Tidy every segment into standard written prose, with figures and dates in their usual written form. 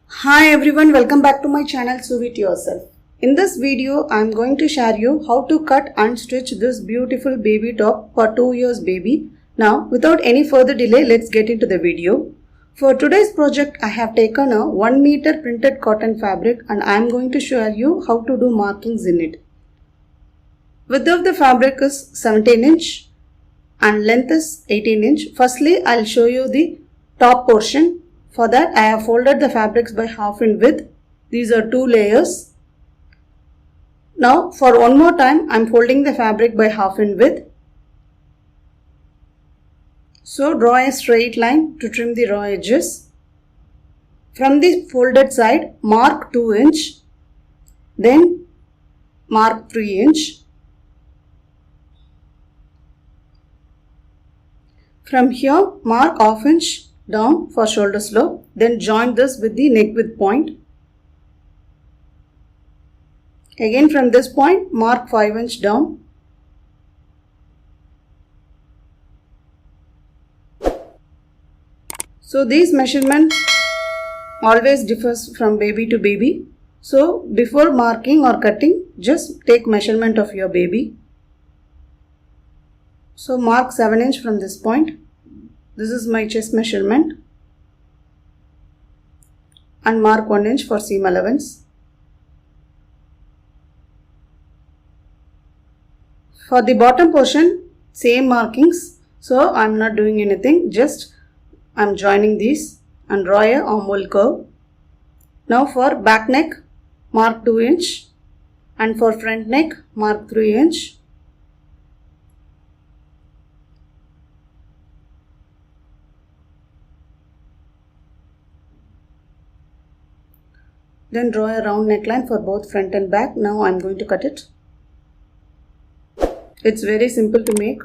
Hi everyone, welcome back to my channel Sew It Yourself. In this video, I am going to share you how to cut and stitch this beautiful baby top for 2 years baby. Now, without any further delay, let's get into the video. For today's project, I have taken a 1 meter printed cotton fabric and I am going to show you how to do markings in it. Width of the fabric is 17 inch and length is 18 inch. Firstly, I'll show you the top portion. For that, I have folded the fabrics by half in width. These are 2 layers. Now, for one more time, I am folding the fabric by half in width. So, draw a straight line to trim the raw edges. From the folded side, mark 2 inch. Then, mark 3 inch. From here, mark half inch down for shoulder slope, then join this with the neck width point. Again from this point, mark 5 inch down. So these measurements always differs from baby to baby. So before marking or cutting, just take measurement of your baby. So mark 7 inch from this point. This is my chest measurement, and mark 1 inch for seam allowance. For the bottom portion, same markings, so I am not doing anything, just I am joining these and draw a armhole curve. Now for back neck, mark 2 inch and for front neck, mark 3 inch. Then draw a round neckline for both front and back. Now I am going to cut it. It's very simple to make.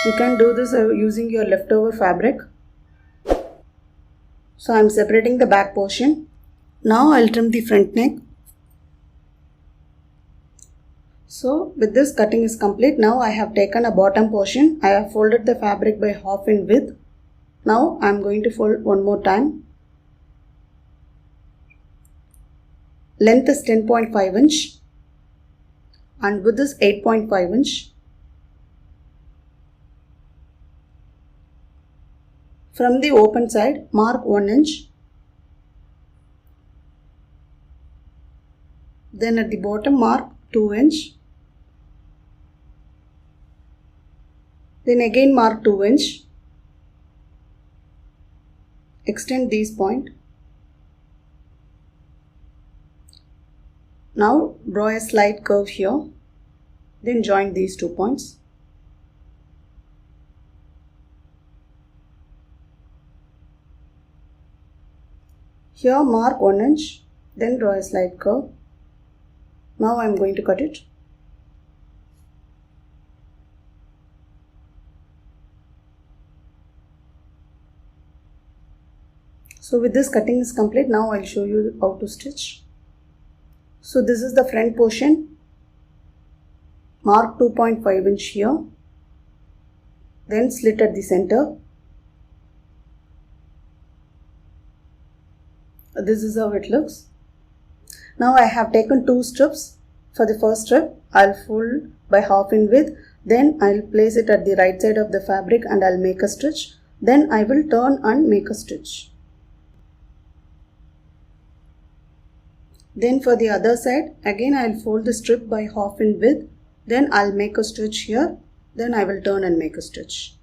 You can do this using your leftover fabric. So I am separating the back portion. Now I will trim the front neck. So with this, cutting is complete. Now I have taken a bottom portion. I have folded the fabric by half in width. Now I am going to fold one more time. Length is 10.5 inch and width is 8.5 inch. From the open side, mark 1 inch. Then at the bottom, mark 2 inch. Then again mark 2 inch. Extend these points. Now draw a slight curve here, then join these 2 points. Here mark 1 inch, then draw a slight curve. Now I am going to cut it. So with this, cutting is complete. Now I will show you how to stitch. So this is the front portion. Mark 2.5 inch here. Then slit at the center. This is how it looks. Now I have taken 2 strips. For the first strip, I'll fold by half in width. Then I'll place it at the right side of the fabric and I'll make a stitch. Then I will turn and make a stitch. Then for the other side, again I will fold the strip by half in width. Then I will make a stitch here. Then I will turn and make a stitch.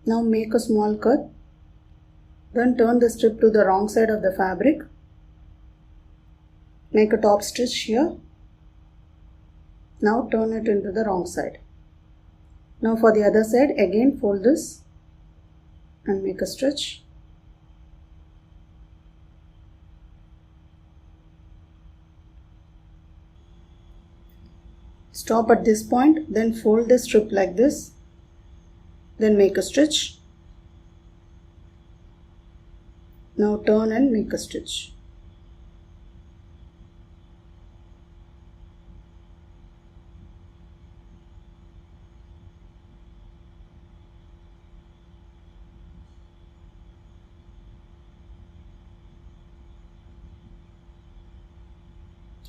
Now make a small cut. Then turn the strip to the wrong side of the fabric. Make a top stitch here. Now turn it into the wrong side. Now for the other side, again fold this and make a stitch. Stop at this point, then fold the strip like this, then make a stitch. Now turn and make a stitch.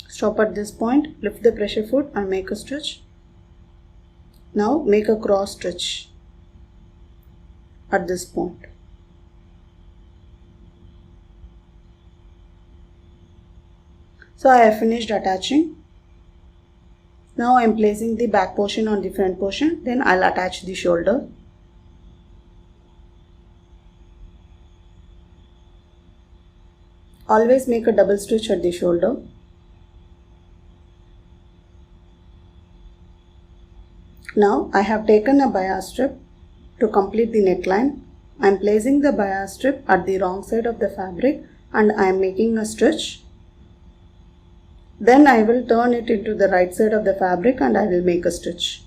Stop at this point, lift the pressure foot and make a stitch. Now make a cross stitch at this point. So I have finished attaching. Now I am placing the back portion on the front portion, then I'll attach the shoulder. Always make a double stitch at the shoulder. Now I have taken a bias strip to complete the neckline. I am placing the bias strip at the wrong side of the fabric and I am making a stitch. Then I will turn it into the right side of the fabric and I will make a stitch.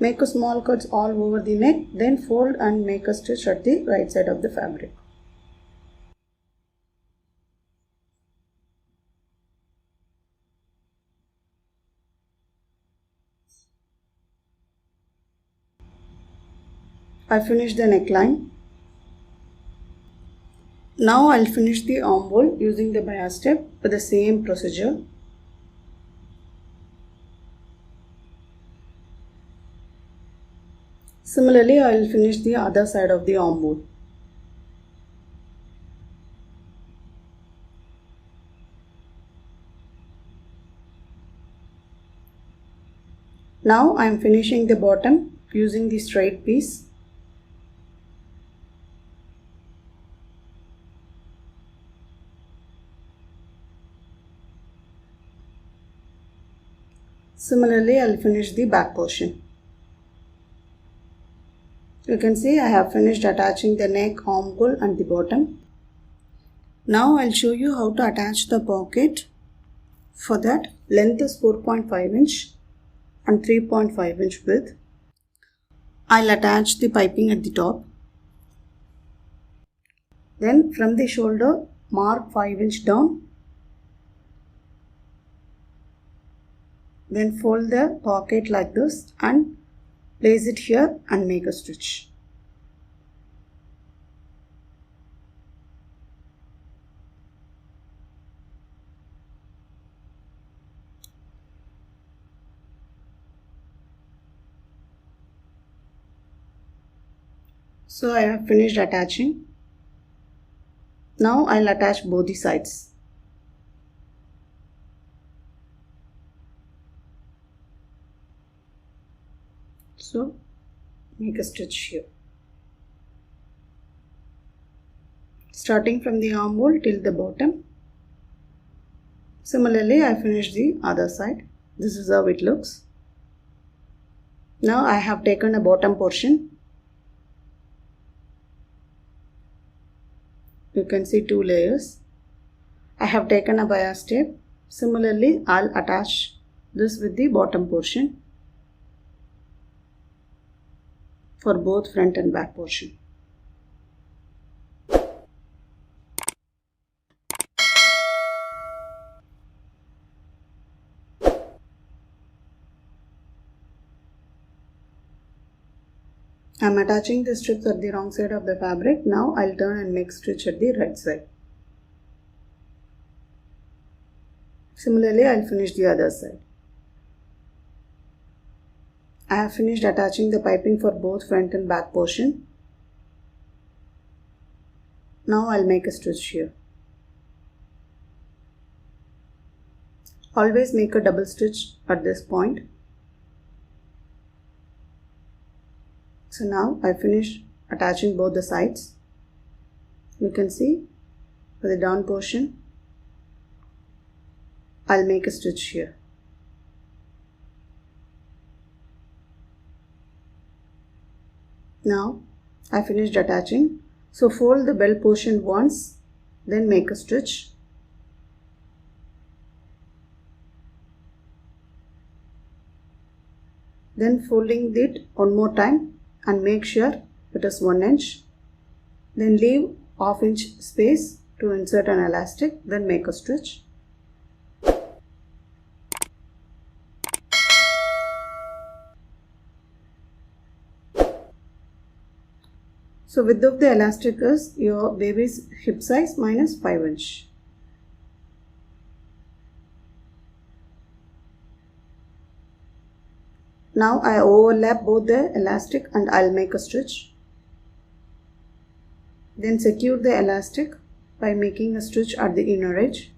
Make a small cuts all over the neck, then fold and make a stitch at the right side of the fabric. I finished the neckline. Now I'll finish the armhole using the bias strip with the same procedure. Similarly, I will finish the other side of the armhole. Now I am finishing the bottom using the straight piece. Similarly, I will finish the back portion. You can see I have finished attaching the neck, armhole and the bottom. Now I'll show you how to attach the pocket. For that, length is 4.5 inch and 3.5 inch width. I'll attach the piping at the top. Then from the shoulder, mark 5 inch down. Then fold the pocket like this and place it here and make a stitch. So I have finished attaching. Now I'll attach both the sides. So make a stitch here. Starting from the armhole till the bottom. Similarly, I finished the other side. This is how it looks. Now I have taken a bottom portion. You can see 2 layers. I have taken a bias tape. Similarly, I'll attach this with the bottom portion for both front and back portion. I am attaching the strips at the wrong side of the fabric. Now I'll turn and make stitch at the right side. Similarly, I'll finish the other side. I have finished attaching the piping for both front and back portion. Now I'll make a stitch here. Always make a double stitch at this point. So now I finished attaching both the sides. You can see for the down portion, I'll make a stitch here. Now I finished attaching. So fold the belt portion once, then make a stitch. Then folding it one more time and make sure it is 1 inch. Then leave half inch space to insert an elastic, then make a stitch. So width of the elastic is your baby's hip size minus 5 inch. Now I overlap both the elastic and I'll make a stitch. Then secure the elastic by making a stitch at the inner edge.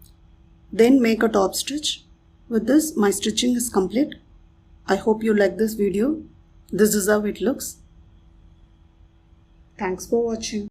Then make a top stitch. With this, my stitching is complete. I hope you like this video. This is how it looks. Thanks for watching.